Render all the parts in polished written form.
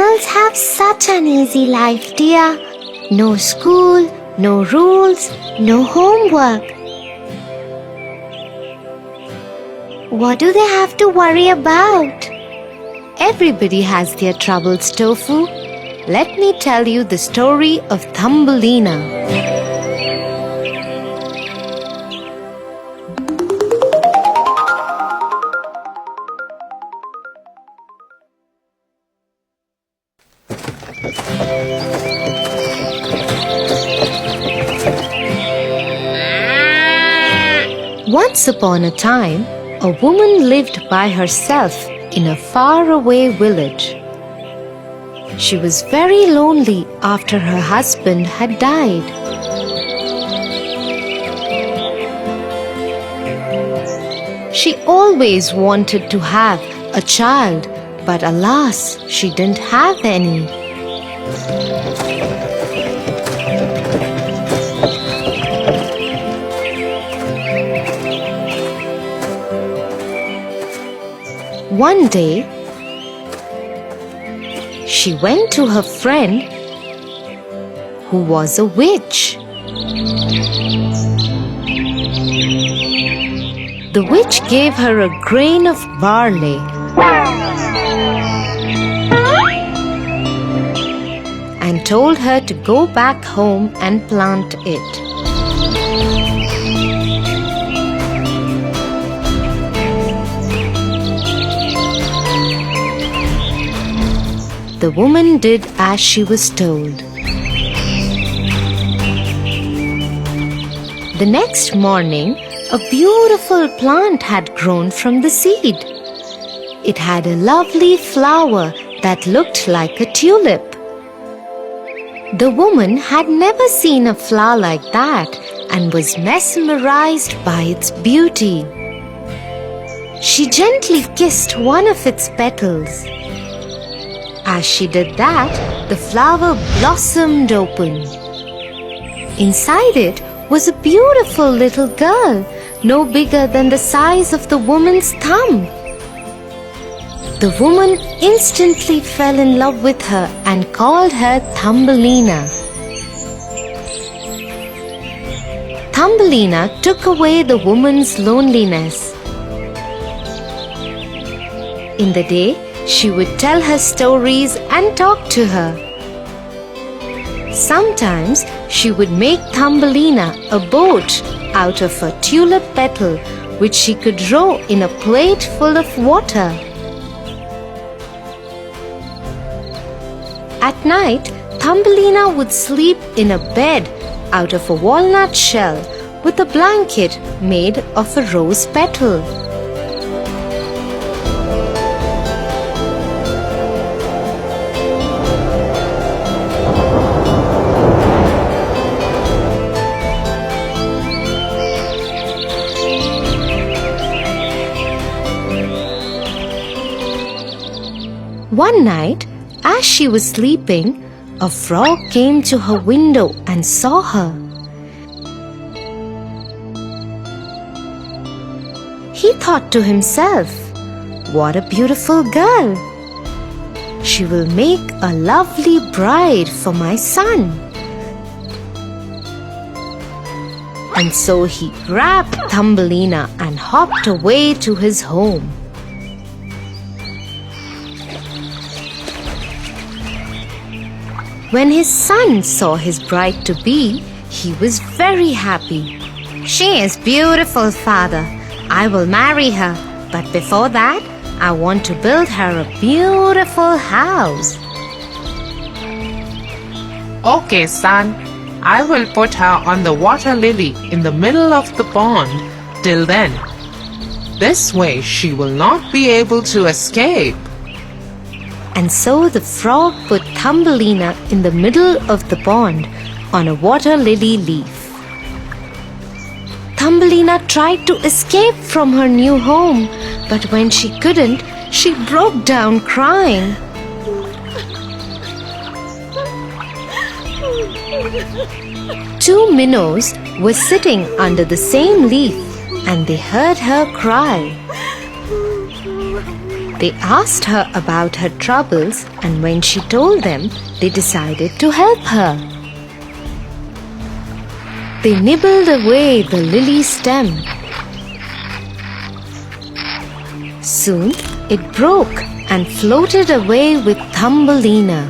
Animals have such an easy life, dear. No school, no rules, no homework. What do they have to worry about? Everybody has their troubles, Tofu. Let me tell you the story of Thumbelina. Once upon a time, a woman lived by herself in a faraway village. She was very lonely after her husband had died. She always wanted to have a child, but alas, she didn't have any. One day, she went to her friend who was a witch. The witch gave her a grain of barley and told her to go back home and plant it. The woman did as she was told. The next morning, a beautiful plant had grown from the seed. It had a lovely flower that looked like a tulip. The woman had never seen a flower like that and was mesmerized by its beauty. She gently kissed one of its petals. As she did that, the flower blossomed open. Inside it was a beautiful little girl, no bigger than the size of the woman's thumb. The woman instantly fell in love with her and called her Thumbelina. Thumbelina took away the woman's loneliness. In the day, she would tell her stories and talk to her. Sometimes she would make Thumbelina a boat out of a tulip petal which she could row in a plate full of water. At night, Thumbelina would sleep in a bed out of a walnut shell with a blanket made of a rose petal. One night, as she was sleeping, a frog came to her window and saw her. He thought to himself, "What a beautiful girl! She will make a lovely bride for my son." And so he grabbed Thumbelina and hopped away to his home. When his son saw his bride-to-be, he was very happy. "She is beautiful, father. I will marry her. But before that, I want to build her a beautiful house." "Okay, son. I will put her on the water lily in the middle of the pond till then. This way she will not be able to escape." And so the frog put Thumbelina in the middle of the pond on a water lily leaf. Thumbelina tried to escape from her new home, but when she couldn't, she broke down crying. Two minnows were sitting under the same leaf and they heard her cry. They asked her about her troubles, and when she told them, they decided to help her. They nibbled away the lily stem. Soon it broke and floated away with Thumbelina.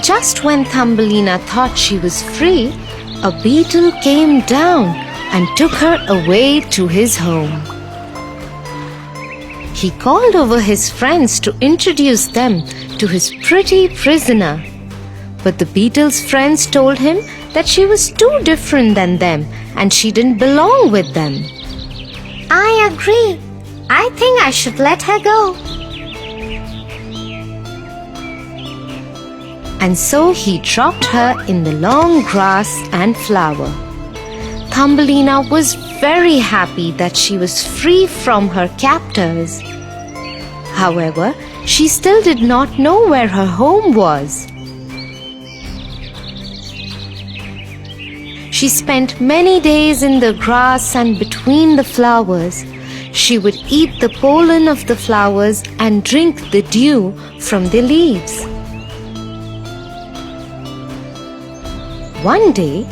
Just when Thumbelina thought she was free, a beetle came down and took her away to his home. He called over his friends to introduce them to his pretty prisoner. But the beetle's friends told him that she was too different than them and she didn't belong with them. I agree. I think I should let her go. And so he dropped her in the long grass and flower. Thumbelina was very happy that she was free from her captors. However, she still did not know where her home was. She spent many days in the grass and between the flowers. She would eat the pollen of the flowers and drink the dew from the leaves. One day,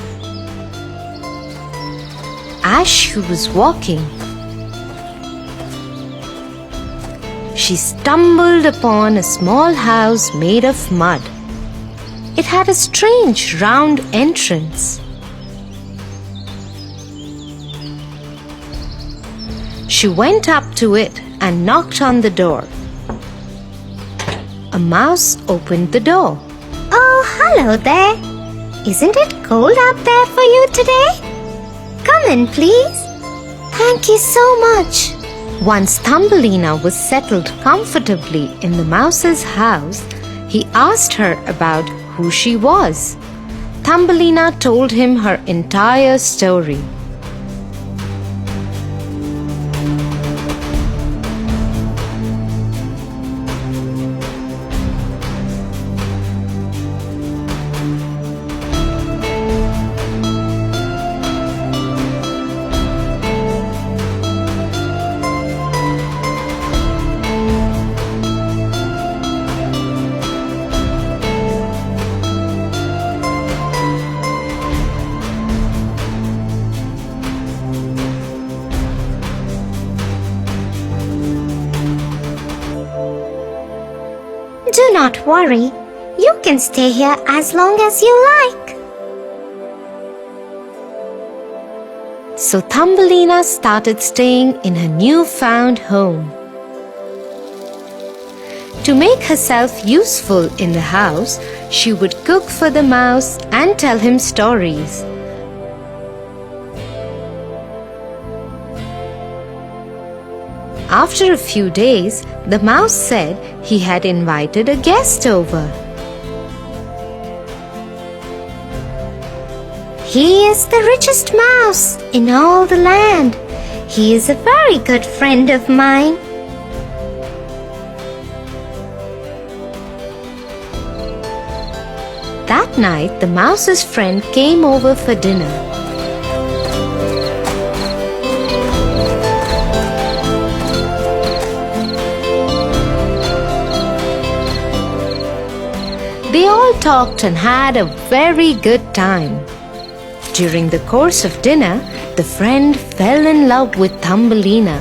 as she was walking, she stumbled upon a small house made of mud. It had a strange round entrance. She went up to it and knocked on the door. A mouse opened the door. Oh, hello there. Isn't it cold up there for you today? Come in, please. Thank you so much. Once Thumbelina was settled comfortably in the mouse's house, he asked her about who she was. Thumbelina told him her entire story. Do not worry. You can stay here as long as you like. So Thumbelina started staying in her newfound home. To make herself useful in the house, she would cook for the mouse and tell him stories. After a few days, the mouse said he had invited a guest over. He is the richest mouse in all the land. He is a very good friend of mine. That night, the mouse's friend came over for dinner. They all talked and had a very good time. During the course of dinner, the friend fell in love with Thumbelina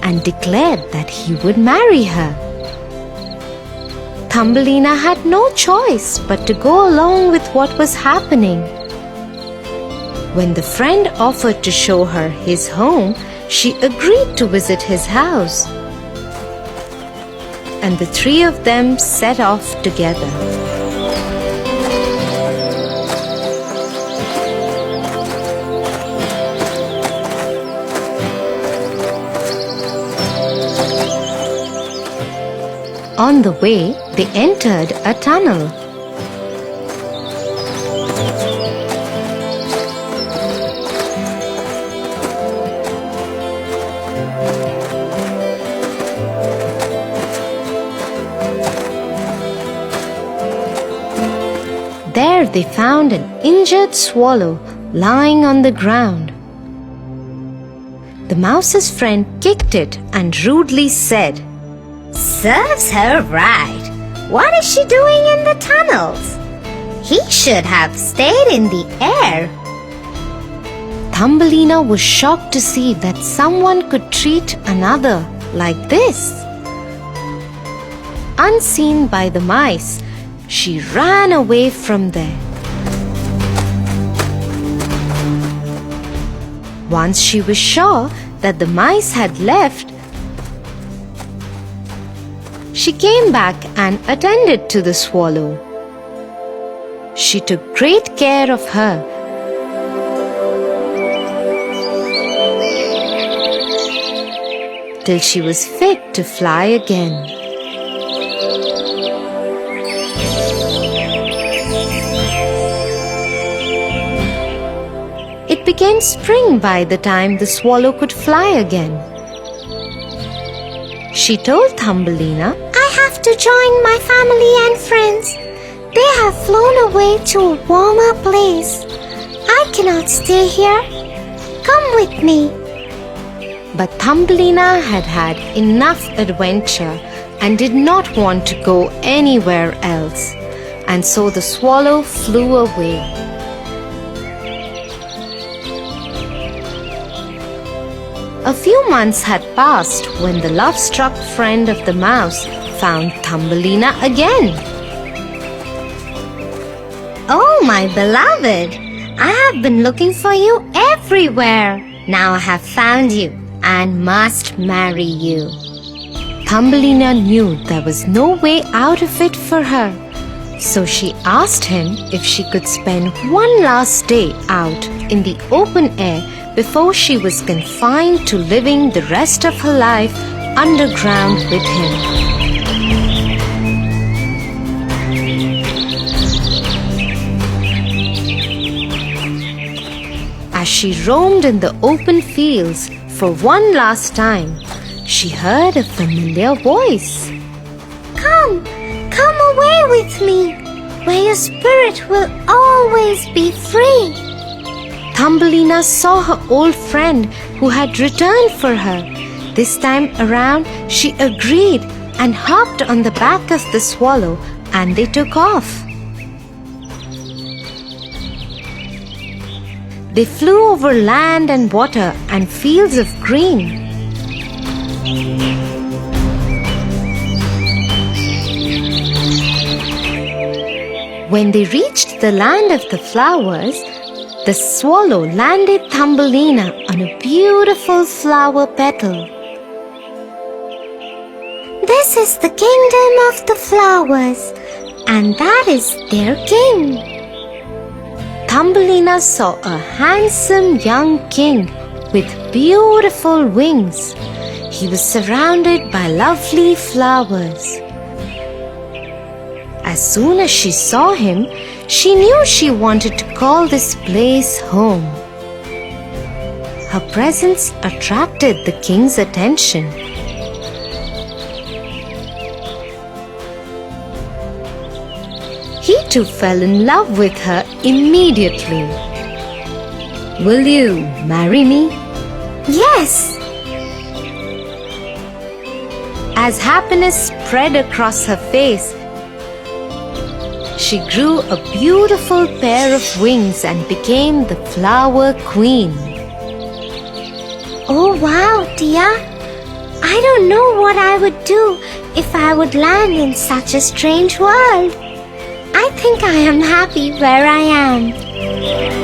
and declared that he would marry her. Thumbelina had no choice but to go along with what was happening. When the friend offered to show her his home, she agreed to visit his house. And the three of them set off together. On the way, they entered a tunnel. There they found an injured swallow lying on the ground. the mouse's friend kicked it and rudely said, Serves her right. What is she doing in the tunnels? He should have stayed in the air. Thumbelina was shocked to see that someone could treat another like this. Unseen by the mice, she ran away from there. Once she was sure that the mice had left, she came back and attended to the swallow. She took great care of her. Till she was fit to fly again. It became spring by the time the swallow could fly again. She told Thumbelina, I have to join my family and friends. They have flown away to a warmer place. I cannot stay here. Come with me. But Thumbelina had had enough adventure and did not want to go anywhere else, and so the swallow flew away. A few months had passed when the love-struck friend of the mouse found Thumbelina again. Oh, my beloved, I have been looking for you everywhere. Now I have found you and must marry you. Thumbelina knew there was no way out of it for her, so she asked him if she could spend one last day out in the open air before she was confined to living the rest of her life underground with him. As she roamed in the open fields for one last time, she heard a familiar voice. Come away with me, where your spirit will always be free. Thumbelina saw her old friend who had returned for her. This time around, she agreed and hopped on the back of the swallow, and they took off. They flew over land and water and fields of green. When they reached the land of the flowers, the swallow landed Thumbelina on a beautiful flower petal. This is the kingdom of the flowers, and that is their king. Thumbelina saw a handsome young king with beautiful wings. He was surrounded by lovely flowers. As soon as she saw him, she knew she wanted to call this place home. Her presence attracted the king's attention. He too fell in love with her immediately. Will you marry me? Yes. As happiness spread across her face, she grew a beautiful pair of wings and became the flower queen. Oh wow, dear. I don't know what I would do if I would land in such a strange world. I think I am happy where I am.